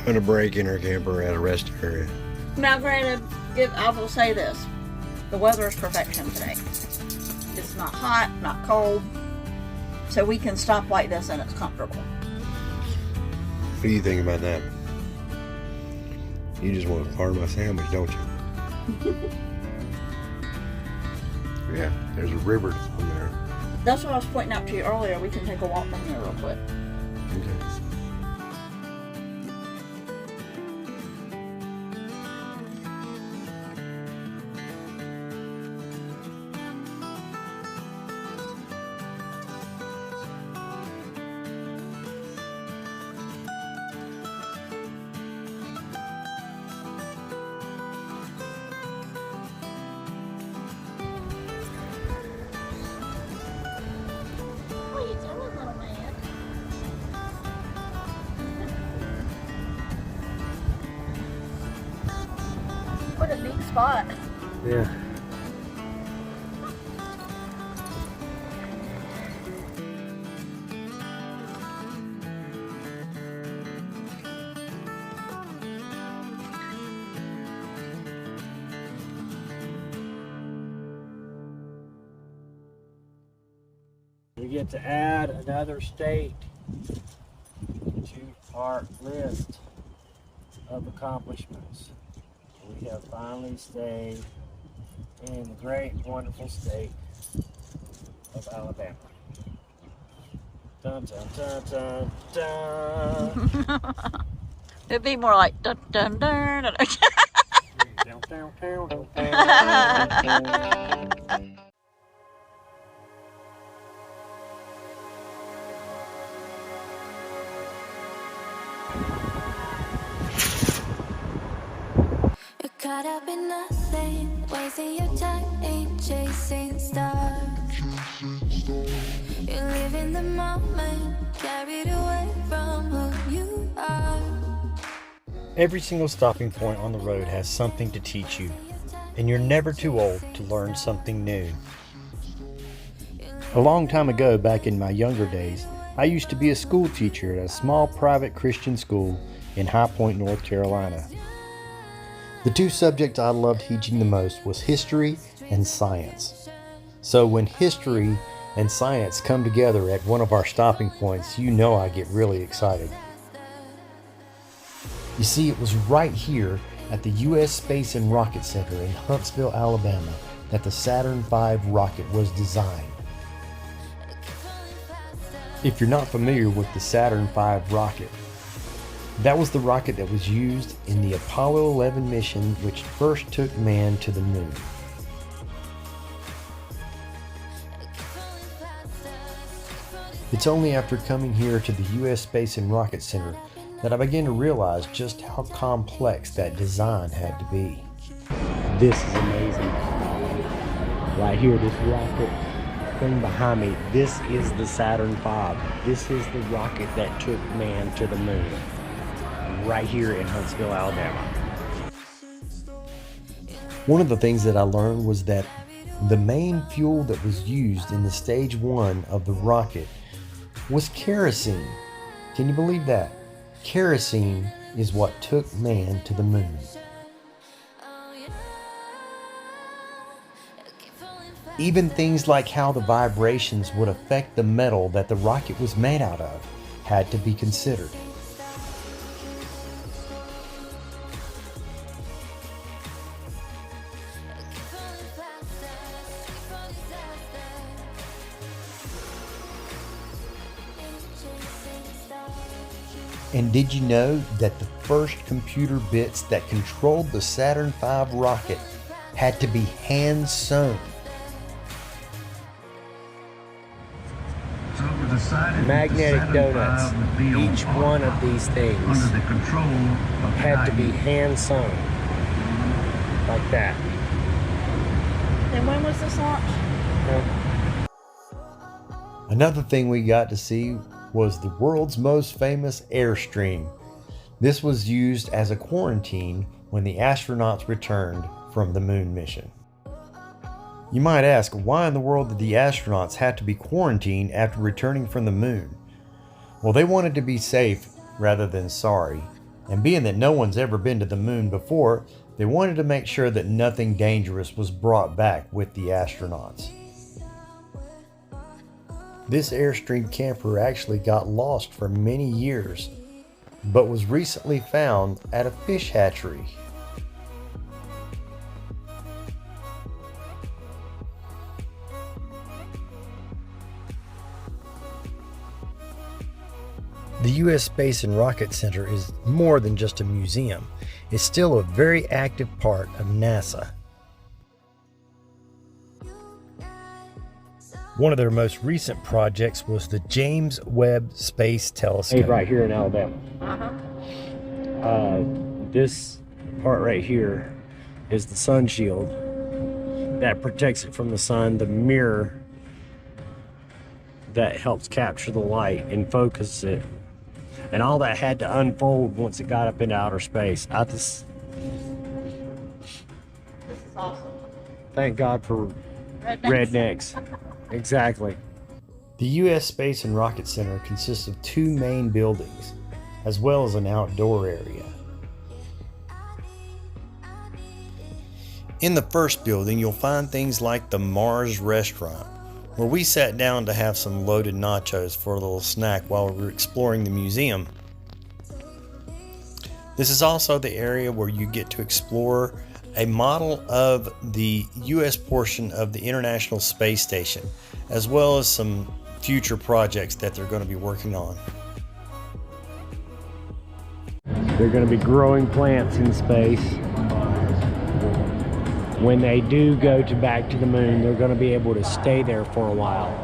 put a break in our camper at a rest area. Now, granted, I will say this: the weather is perfection today. It's not hot, not cold, so we can stop like this and it's comfortable. What do you think about that? You just want part of my sandwich, don't you? Yeah, there's a river on there. That's what I was pointing out to you earlier. We can take a walk from here real quick. Okay. What are you doing, little man? What a neat spot. Yeah. We get to add another state to our list of accomplishments. We have finally stayed in the great, wonderful state of Alabama. Dun dun dun dun dun. It'd be more like dun dun dun dun. Down, down, down, down, down. You're caught up in nothing, wasting your time, ain't chasing stars. You live in the moment, carried away from who you are. Every single stopping point on the road has something to teach you, and you're never too old to learn something new. A long time ago, back in my younger days, I used to be a school teacher at a small private Christian school in High Point, North Carolina. The two subjects I loved teaching the most was history and science. So when history and science come together at one of our stopping points, you know I get really excited. You see, it was right here at the U.S. Space and Rocket Center in Huntsville, Alabama, that the Saturn V rocket was designed. If you're not familiar with the Saturn V rocket, that was the rocket that was used in the Apollo 11 mission, which first took man to the moon. It's only after coming here to the U.S. Space and Rocket Center that I began to realize just how complex that design had to be. This is amazing. Right here, this rocket thing behind me, this is the Saturn V. This is the rocket that took man to the moon. Right here in Huntsville, Alabama. One of the things that I learned was that the main fuel that was used in the stage 1 of the rocket was kerosene. Can you believe that? Kerosene is what took man to the moon. Even things like how the vibrations would affect the metal that the rocket was made out of had to be considered. And did you know that the first computer bits that controlled the Saturn V rocket had to be hand sewn? Magnetic donuts, each one of these things had to be hand sewn, like that. And when was this launched? Another thing we got to see was the world's most famous Airstream. This was used as a quarantine when the astronauts returned from the moon mission. You might ask, why in the world did the astronauts have to be quarantined after returning from the moon? Well, they wanted to be safe rather than sorry. And being that no one's ever been to the moon before, they wanted to make sure that nothing dangerous was brought back with the astronauts. This Airstream camper actually got lost for many years, but was recently found at a fish hatchery. The U.S. Space and Rocket Center is more than just a museum. It's still a very active part of NASA. One of their most recent projects was the James Webb Space Telescope. Right here in Alabama. This part right here is the sun shield that protects it from the sun, the mirror that helps capture the light and focus it. And all that had to unfold once it got up into outer space. This is awesome. Thank God for rednecks. Exactly. The U.S. Space and Rocket Center consists of two main buildings, as well as an outdoor area. In the first building, you'll find things like the Mars Restaurant, where we sat down to have some loaded nachos for a little snack while we were exploring the museum. This is also the area where you get to explore a model of the U.S. portion of the International Space Station, as well as some future projects that they're going to be working on. They're going to be growing plants in space. When they do go back to the moon, they're going to be able to stay there for a while.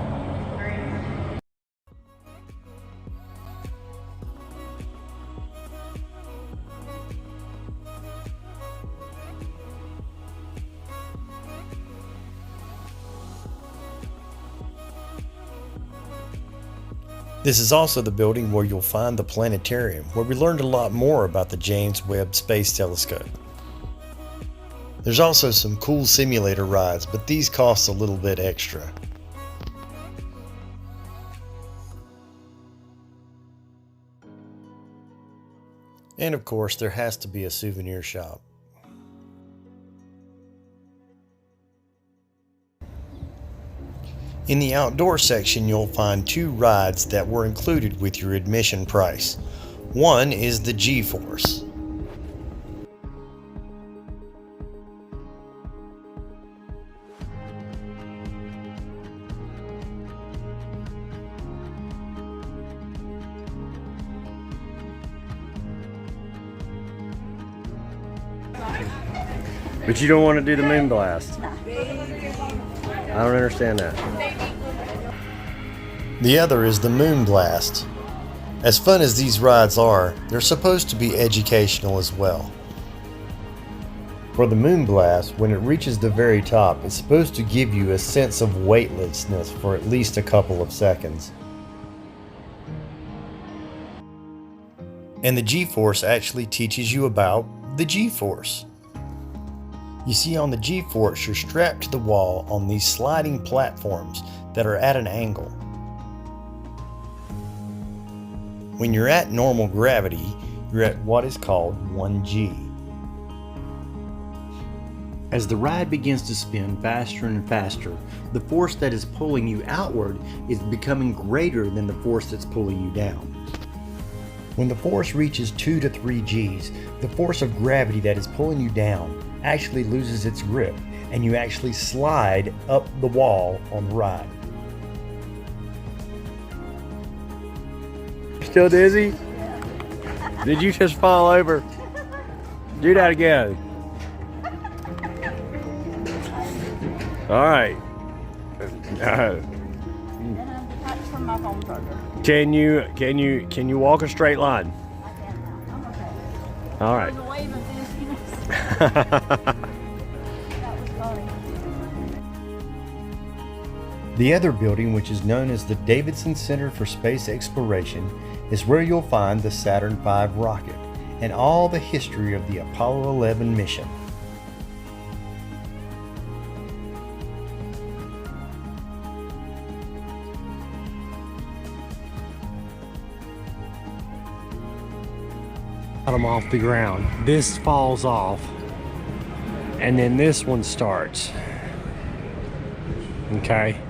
This is also the building where you'll find the planetarium, where we learned a lot more about the James Webb Space Telescope. There's also some cool simulator rides, but these cost a little bit extra. And of course, there has to be a souvenir shop. In the outdoor section, you'll find two rides that were included with your admission price. One is the G-Force. But you don't want to do the moon blast. I don't understand that. The other is the Moon Blast. As fun as these rides are, they're supposed to be educational as well. For the Moon Blast, when it reaches the very top, it's supposed to give you a sense of weightlessness for at least a couple of seconds. And the G-Force actually teaches you about the G-Force. You see, on the G-Force, you're strapped to the wall on these sliding platforms that are at an angle. When you're at normal gravity, you're at what is called 1G. As the ride begins to spin faster and faster, the force that is pulling you outward is becoming greater than the force that's pulling you down. When the force reaches 2 to 3 Gs, the force of gravity that is pulling you down actually loses its grip, and you actually slide up the wall on the ride. Still dizzy? Did you just fall over? Do that again. All right. From my phone charger. Can you walk a straight line? I can now. I'm okay. All right. The wave of dizziness. That was funny. The other building, which is known as the Davidson Center for Space Exploration, is where you'll find the Saturn V rocket and all the history of the Apollo 11 mission. bottom off the ground. This falls off, and then this one starts. Okay.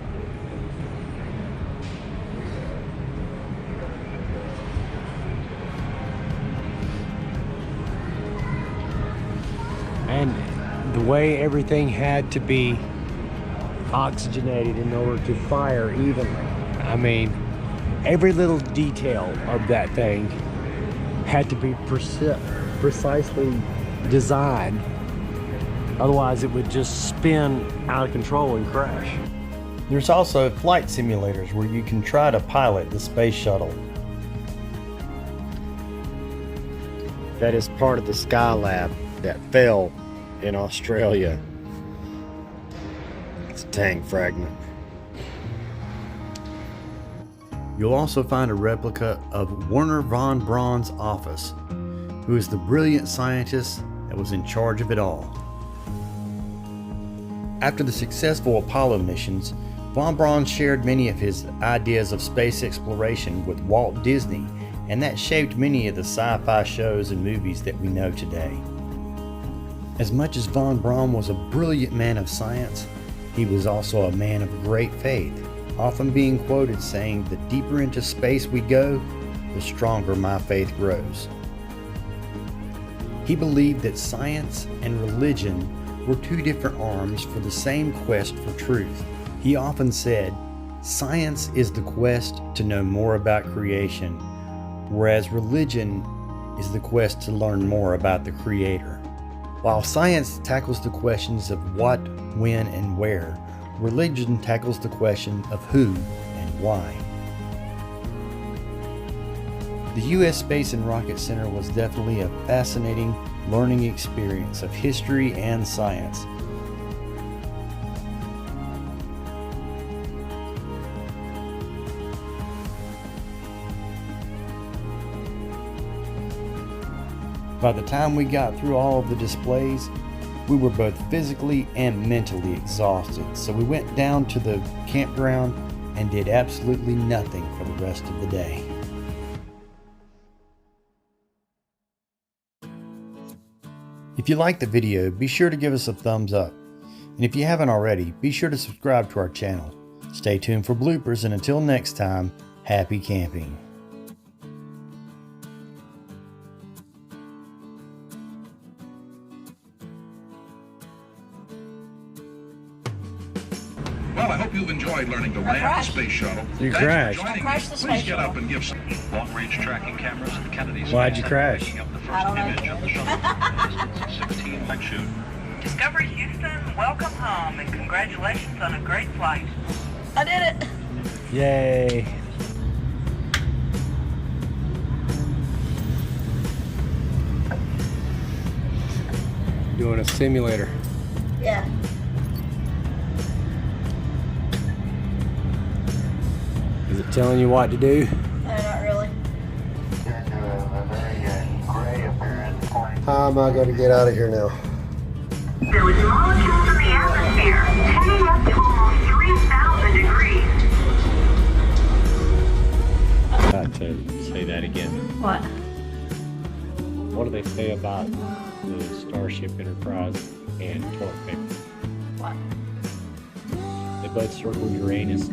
And the way everything had to be oxygenated in order to fire evenly. I mean, every little detail of that thing had to be precisely designed. Otherwise, it would just spin out of control and crash. There's also flight simulators where you can try to pilot the space shuttle. That is part of the Skylab that fell in Australia. It's a tank fragment. You'll also find a replica of Werner von Braun's office, who is the brilliant scientist that was in charge of it all. After the successful Apollo missions, von Braun shared many of his ideas of space exploration with Walt Disney, and that shaped many of the sci-fi shows and movies that we know today. As much as von Braun was a brilliant man of science, he was also a man of great faith, often being quoted saying, "The deeper into space we go, the stronger my faith grows." He believed that science and religion were two different arms for the same quest for truth. He often said, "Science is the quest to know more about creation, whereas religion is the quest to learn more about the Creator." While science tackles the questions of what, when, and where, religion tackles the question of who and why. The U.S. Space and Rocket Center was definitely a fascinating learning experience of history and science. By the time we got through all of the displays, we were both physically and mentally exhausted, so we went down to the campground and did absolutely nothing for the rest of the day. If you liked the video, be sure to give us a thumbs up. And if you haven't already, be sure to subscribe to our channel. Stay tuned for bloopers, and until next time, happy camping. Well, I hope you've enjoyed learning to land the space shuttle. You Thanks crashed. for joining I crashed me. the space Please get shuttle. up and give some long-range tracking cameras at the Kennedy Space Why'd you Center crash? picking up the I first don't know. image of the shuttle at a distance of 16 light shoot. Discovery Houston, welcome home and congratulations on a great flight. I did it. Yay. Doing a simulator. Yeah. Is it telling you what to do? No, not really. How am I going to get out of here now? There was molecules in the atmosphere, heading up to almost 3,000 degrees. Got to say that again. What? What do they say about the Starship Enterprise and toilet paper? What? They both circle Uranus.